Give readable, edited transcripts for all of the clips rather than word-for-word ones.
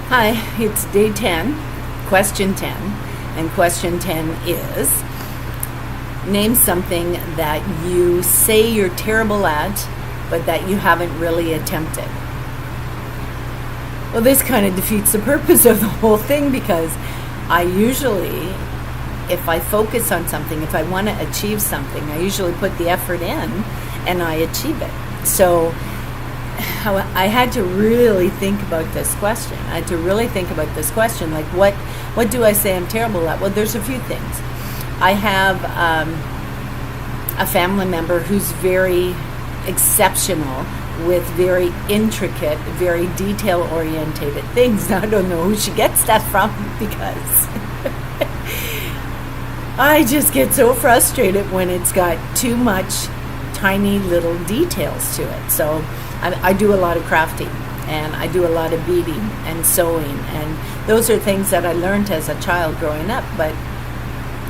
Hi, it's day 10, question 10, and question 10 is name something that you say you're terrible at, but that you haven't really attempted. Well, this kind of defeats the purpose of the whole thing because I usually, if I focus on something, if I want to achieve something, I usually put the effort in and I achieve it. So I had to really think about this question. Like what do I say I'm terrible at? Well, there's a few things. I have a family member who's very exceptional with very intricate, very detail-orientated things. Now, I don't know who she gets that from because I just get so frustrated when it's got too much tiny little details to it. So I do a lot of crafting, and I do a lot of beading and sewing, and those are things that I learned as a child growing up, but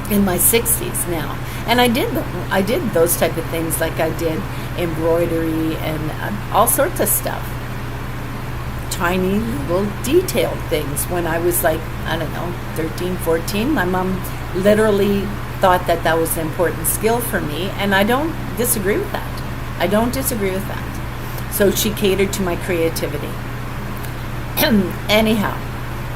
in my 60s now. And I did those type of things, like I did embroidery and all sorts of stuff. Tiny little detailed things. When I was like, I don't know, 13, 14, my mom literally thought that that was an important skill for me, and I don't disagree with that. So she catered to my creativity. Anyhow,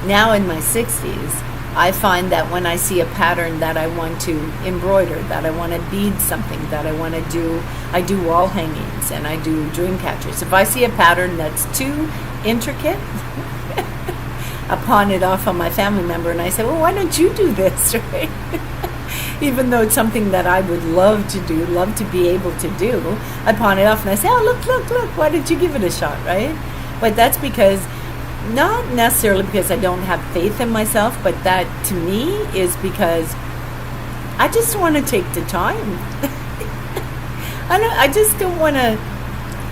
now in my 60s, I find that when I see a pattern that I want to embroider, that I want to bead something, that I want to do, I do wall hangings and I do dream catchers. If I see a pattern that's too intricate, I pawn it off on my family member and I say, well, why don't you do this, right? Even though it's something that I would love to do, love to be able to do, I pawn it off and I say, oh, look, why don't you give it a shot, right? But that's because, not necessarily because I don't have faith in myself, but that to me is because I just want to take the time. I just don't want to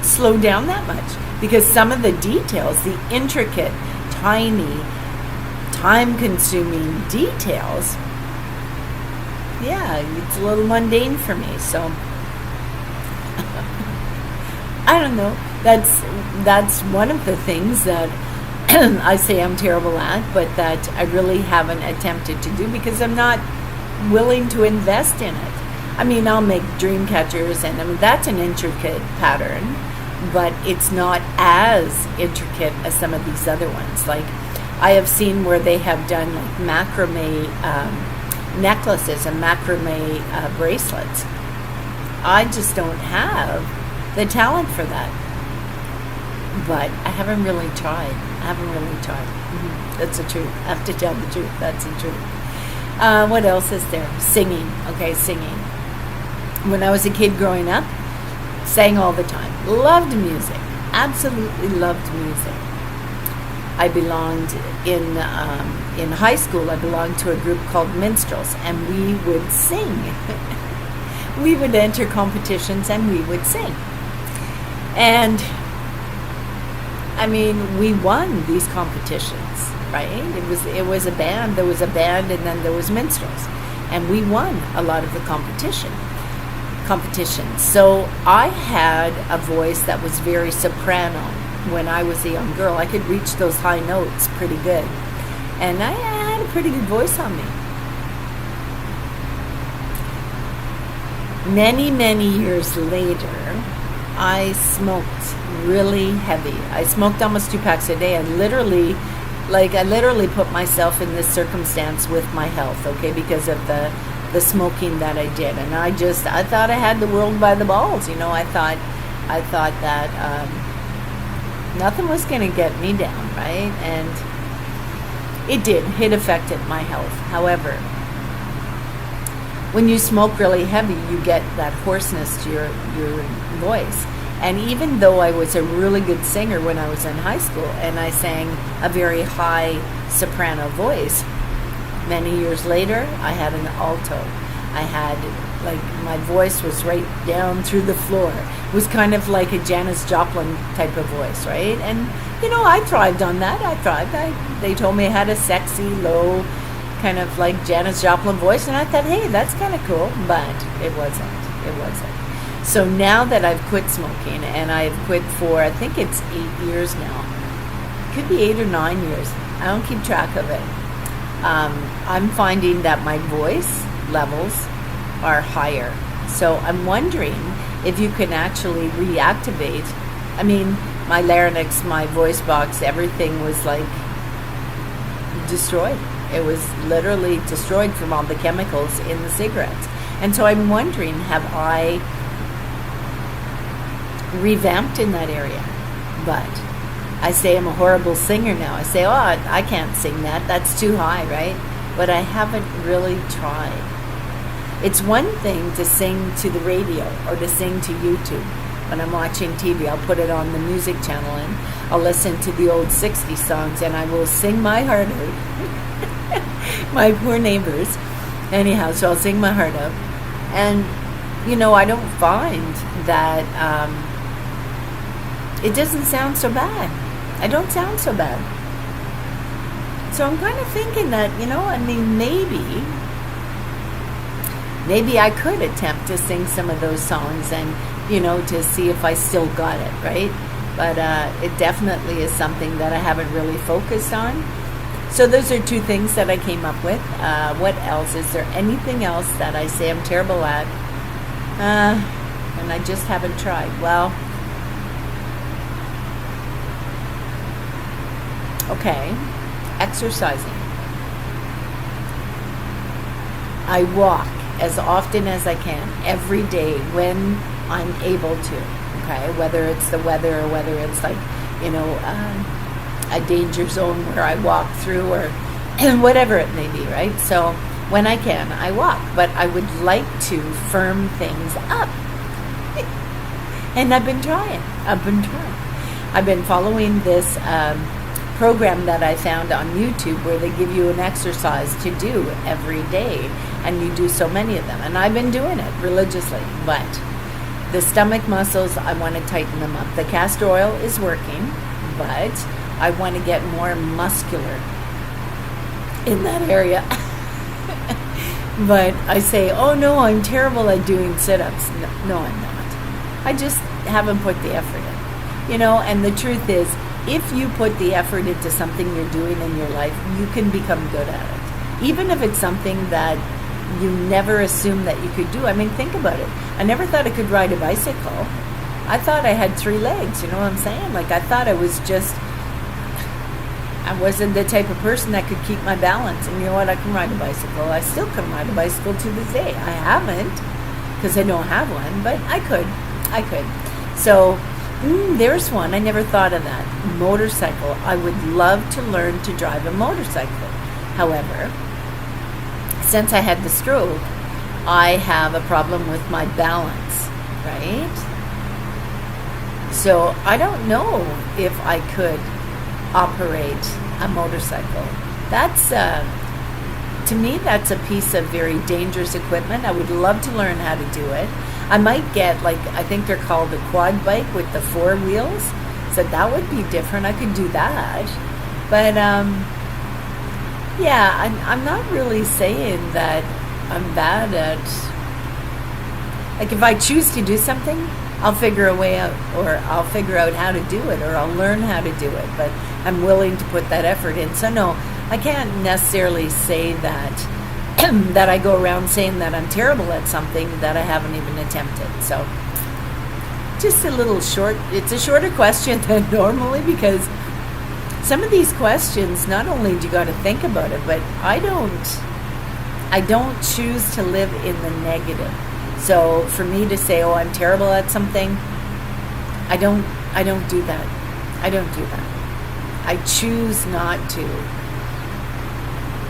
slow down that much, because some of the details, the intricate, tiny, time-consuming details, yeah, it's a little mundane for me. So I don't know. That's one of the things that I say I'm terrible at, but that I really haven't attempted to do because I'm not willing to invest in it. I mean, I'll make dream catchers, and I mean that's an intricate pattern, but it's not as intricate as some of these other ones. Like I have seen where they have done like macrame necklaces and macrame bracelets. I just don't have the talent for that, but I haven't really tried. That's the truth. I have to tell the truth. That's the truth. What else is there? Singing. Okay, singing. When I was a kid growing up, sang all the time. Loved music. Absolutely loved music. I belonged in high school. I belonged to a group called Minstrels, and we would sing. We would enter competitions and we would sing. And I mean, we won these competitions, right? It was a band. There was a band, and then there was minstrels, and we won a lot of the competitions. So I had a voice that was very soprano when I was a young girl. I could reach those high notes pretty good, and I had a pretty good voice on me. Many years later, I smoked really heavy. I smoked almost 2 packs a day. I literally put myself in this circumstance with my health, okay, because of the smoking that I did. And I thought I had the world by the balls, you know. I thought that nothing was going to get me down, right? And it did. It affected my health. However, when you smoke really heavy, you get that hoarseness to your voice. And even though I was a really good singer when I was in high school, and I sang a very high soprano voice, many years later, I had an alto. I had, like, my voice was right down through the floor. It was kind of like a Janis Joplin type of voice, right? And, you know, I thrived on that. They told me I had a sexy, low, kind of like Janis Joplin voice, and I thought, hey, that's kind of cool, but it wasn't. So now that I've quit smoking, and I've quit for, I think it's 8 years now, could be 8 or 9 years. I don't keep track of it. I'm finding that my voice levels are higher. So I'm wondering if you can actually reactivate. I mean, my larynx, my voice box, everything was like destroyed. It was literally destroyed from all the chemicals in the cigarettes. And so I'm wondering, have I revamped in that area? But I say I'm a horrible singer now. I say, oh, I can't sing that. That's too high, right? But I haven't really tried. It's one thing to sing to the radio or to sing to YouTube. When I'm watching TV, I'll put it on the music channel and I'll listen to the old 60s songs and I will sing my heart out. My poor neighbors. Anyhow, so I'll sing my heart out. And, I don't find that it doesn't sound so bad. I don't sound so bad. So I'm kind of thinking that, maybe I could attempt to sing some of those songs and, to see if I still got it, right? But it definitely is something that I haven't really focused on. So those are two things that I came up with. What else? Is there anything else that I say I'm terrible at? And I just haven't tried. Well, okay. Exercising. I walk as often as I can every day when I'm able to. Okay, whether it's the weather or whether it's like, a danger zone where I walk through or whatever it may be, right? So when I can, I walk, but I would like to firm things up. And I've been trying. I've been following this program that I found on YouTube where they give you an exercise to do every day, and you do so many of them. And I've been doing it religiously, but the stomach muscles, I want to tighten them up. The castor oil is working, but I want to get more muscular in that area. But I say, oh no, I'm terrible at doing sit-ups. No, I'm not. I just haven't put the effort in. And the truth is, if you put the effort into something you're doing in your life, you can become good at it. Even if it's something that you never assumed that you could do. I mean, think about it. I never thought I could ride a bicycle. I thought I had 3 legs, you know what I'm saying? Like, I thought I wasn't the type of person that could keep my balance. And you know what? I can ride a bicycle. I still can ride a bicycle to this day. I haven't, because I don't have one, but I could. So, there's one. I never thought of that. Motorcycle. I would love to learn to drive a motorcycle. However, since I had the stroke, I have a problem with my balance, right? So I don't know if I could operate a motorcycle. That's, to me, that's a piece of very dangerous equipment. I would love to learn how to do it. I might get, I think they're called a quad bike with the 4 wheels. So that would be different. I could do that. But, yeah, I'm not really saying that I'm bad at, if I choose to do something, I'll figure a way out, or I'll figure out how to do it, or I'll learn how to do it, but I'm willing to put that effort in. So no, I can't necessarily say that that I go around saying that I'm terrible at something that I haven't even attempted. So just it's a shorter question than normally, because some of these questions, not only do you got to think about it, but I don't choose to live in the negative. So for me to say, oh, I'm terrible at something, I don't do that. I don't do that. I choose not to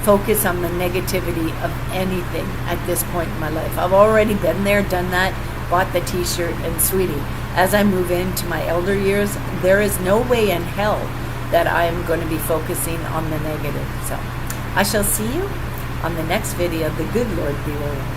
focus on the negativity of anything at this point in my life. I've already been there, done that, bought the t-shirt, and sweetie, as I move into my elder years, there is no way in hell that I am going to be focusing on the negative. So I shall see you on the next video. The good Lord be with you.